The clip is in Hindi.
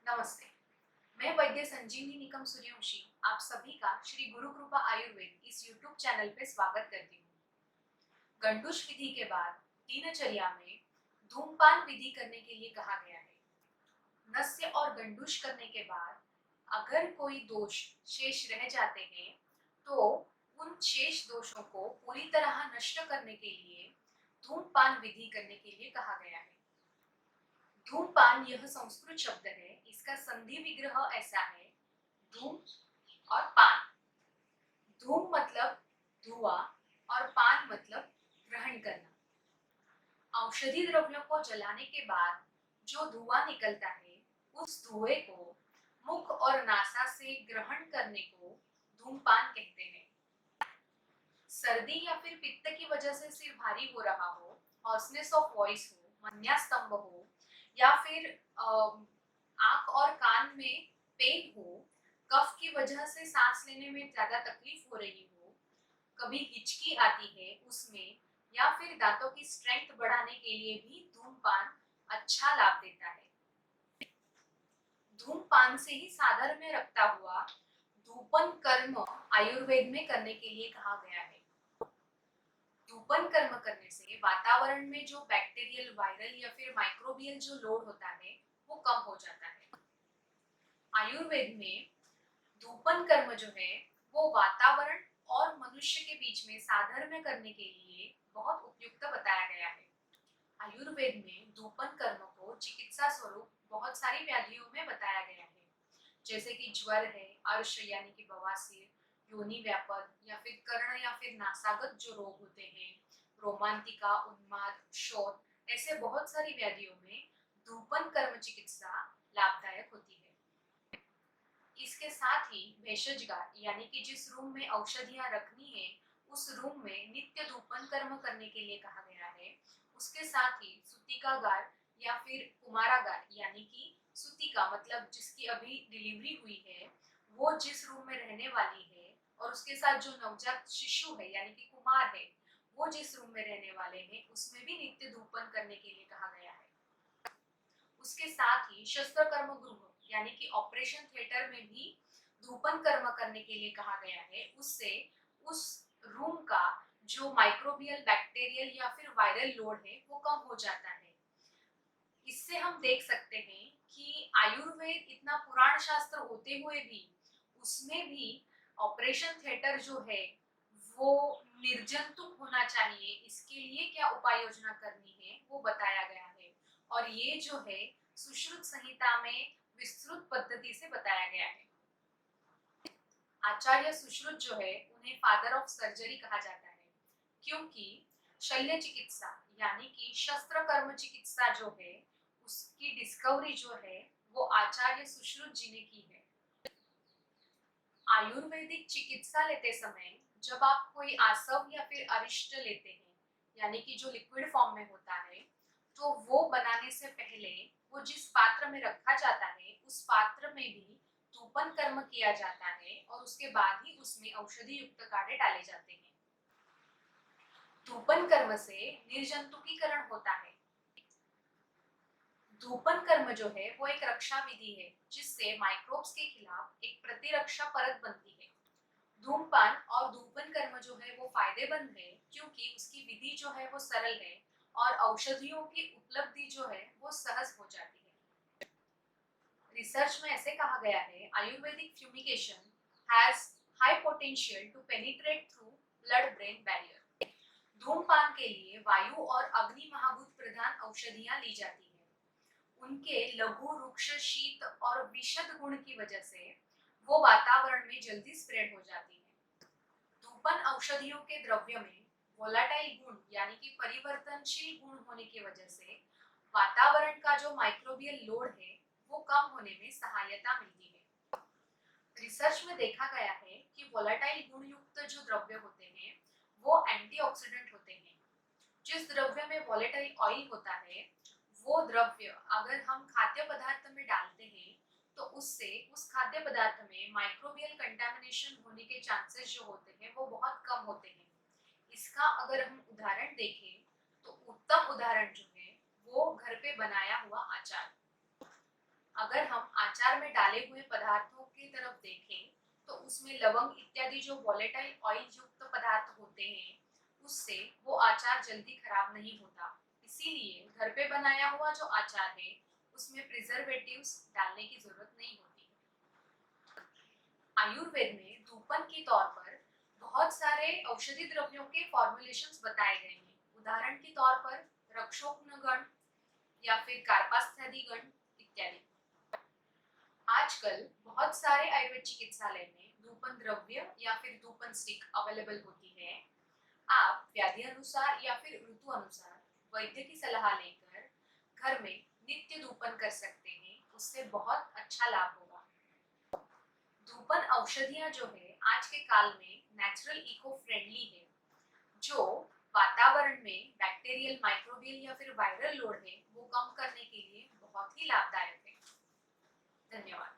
नमस्ते। मैं वैद्य संजीवनी निकम सूर्यवंशी आप सभी का श्री गुरु कृपा आयुर्वेद इस यूट्यूब चैनल पे स्वागत करती हूँ। गंडूश विधि के बाद दिनचर्या में धूमपान विधि करने के लिए कहा गया है। नस्य और गंडूश करने के बाद अगर कोई दोष शेष रह जाते हैं तो उन शेष दोषों को पूरी तरह नष्ट करने के लिए धूमपान विधि करने के लिए कहा गया है। धूमपान यह संस्कृत शब्द है। इसका संधि विग्रह ऐसा है, धूम और पान। धूम मतलब धुआं और पान मतलब ग्रहण करना। औषधि द्रव्यों को जलाने के बाद जो धुआं निकलता है उस धुएं को मुख और नासा से ग्रहण करने को धूमपान कहते हैं। सर्दी या फिर पित्त की वजह से सिर भारी हो रहा हो, हॉर्सनेस ऑफ वॉइस हो, मन्यास्तंभ हो या फिर आंख और कान में पेन हो, कफ की वजह से सांस लेने में ज्यादा तकलीफ हो रही हो, कभी हिचकी आती है उसमें, या फिर दांतों की स्ट्रेंथ बढ़ाने के लिए भी धूमपान अच्छा लाभ देता है। धूमपान से ही साधर्म्य रखता हुआ धूपन कर्म आयुर्वेद में करने के लिए कहा गया है। धूपन कर्म करने से वातावरण में जो बैक्टीरियल, वायरल या फिर माइक्रोबियल जो लोड होता है वो कम हो जाता है। आयुर्वेद में धूपन कर्म जो है वो वातावरण और मनुष्य के बीच में साधर्म्य करने के लिए बहुत उपयुक्त बताया गया है। आयुर्वेद में धूपन कर्म को चिकित्सा स्वरूप बहुत सारी व्याधियों में बताया गया है, जैसे कि ज्वर है, अर्श यानी कि बवासीर, योनि व्यापद या फिर कर्ण या फिर नासागत जो रोग होते हैं, रोमांतिका, उन्माद, शोथ, ऐसे बहुत सारी व्याधियों में धूपन कर्म चिकित्सा लाभदायक होती है। इसके साथ ही भेषजगार यानी कि जिस रूम में औषधियां रखनी है उस रूम में नित्य धूपन कर्म करने के लिए कहा गया है। उसके साथ ही सूतिकागार या फिर कुमारागार यानी कि सूतिका मतलब जिसकी अभी डिलीवरी हुई है वो जिस रूम में रहने वाली है, और उसके साथ जो नवजात शिशु है यानी कि कुमार है वो जिस रूम में रहने वाले हैं उसमें भी नित्य धूपन करने के लिए कहा गया है। उसके साथ ही शस्त्र कर्म गृह यानी कि ऑपरेशन थिएटर में भी धूपन कर्म करने के लिए कहा गया है। उससे उस रूम का जो माइक्रोबियल, बैक्टीरियल या फिर वायरल लोड है वो कम हो जाता है। इससे हम देख सकते हैं कि आयुर्वेद इतना पुराण शास्त्र होते हुए भी उसमें भी ऑपरेशन थिएटर जो है वो निर्जंतुक होना चाहिए, इसके लिए क्या उपाय योजना करनी है वो बताया गया है। और ये जो है सुश्रुत संहिता में विस्तृत पद्धति से बताया गया है। आचार्य सुश्रुत जो है उन्हें फादर ऑफ सर्जरी कहा जाता है, क्योंकि शल्य चिकित्सा यानी कि शस्त्र कर्म चिकित्सा जो है उसकी डिस्कवरी जो है वो आचार्य सुश्रुत जी ने की है। आयुर्वेदिक चिकित्सा लेते समय जब आप कोई आसव या फिर अरिष्ट लेते हैं यानी कि जो लिक्विड फॉर्म में होता है, तो वो बनाने से पहले वो जिस पात्र में रखा जाता है उस पात्र में भी धूपन कर्म किया जाता है और उसके बाद ही उसमें औषधि युक्त काढ़े डाले जाते हैं। धूपन कर्म से निर्जंतुकीकरण होता है। धूपन कर्म जो है वो एक रक्षा विधि है जिससे माइक्रोब्स के खिलाफ एक प्रतिरक्षा परत बनती है। धूमपान और धूपन कर्म जो है वो फायदेमंद है क्योंकि उसकी विधि जो है वो सरल है और औषधियों की उपलब्धि जो है वो सहज हो जाती है। रिसर्च में ऐसे कहा गया है, Ayurvedic fumigation has high potential to penetrate through blood brain barrier. धूमपान के लिए वायु और अग्नि महाभूत प्रधान औषधियां ली जाती है। उनके लघु, रुक्ष, शीत और विशद गुण की वजह से वो वातावरण में जल्दी स्प्रेड हो जाती है। धूपन औषधियों के द्रव्य में वोलाटाइल गुण यानी कि परिवर्तनशील गुण होने की वजह से वातावरण का जो माइक्रोबियल लोड है वो कम होने में सहायता मिलती है। रिसर्च में देखा गया है कि वोलाटाइल गुण युक्त जो द्रव्य होते हैं वो एंटीऑक्सीडेंट होते हैं। जिस द्रव्य में वोलेटाइल ऑयल होता है वो द्रव्य अगर हम खाद्य पदार्थ में डालते हैं तो उससे उस खाद्य पदार्थ में माइक्रोबियल कंटामिनेशन होने के चांसेस जो होते हैं वो बहुत कम होते हैं। इसका अगर हम उदाहरण देखें तो उत्तम उदाहरण जो है वो घर पे बनाया हुआ अचार। अगर हम आचार में डाले हुए पदार्थों की तरफ देखें तो उसमें लवंग इत्यादि जो वॉलेटाइल ऑयल युक्त पदार्थ होते हैं उससे वो आचार जल्दी खराब नहीं होता। इसीलिए घर पे बनाया हुआ जो आचार है उसमें प्रिजर्वेटिव्स डालने की जरूरत नहीं होती। आयुर्वेद में धूपन के तौर पर बहुत सारे औषधि द्रव्यों के फॉर्मुलेशंस बताए गए हैं। उदाहरण के तौर पर रक्षोघ्न या फिर कार्पास्थैदी गण इत्यादि। आजकल बहुत सारे आयुर्वेद चिकित्सालय में धूपन द्रव्य या फिर धूपन स्टिक अवेलेबल होती है। आप व्याधि अनुसार या फिर ऋतु अनुसार वैद्य की सलाह लेकर घर में नित्य धूपन कर सकते हैं। उससे बहुत अच्छा लाभ होगा। धूपन औषधियां जो है आज के काल में नेचुरल इको फ्रेंडली है, जो वातावरण में बैक्टीरियल, माइक्रोबियल या फिर वायरल लोड है वो कम करने के लिए बहुत ही लाभदायक है। धन्यवाद।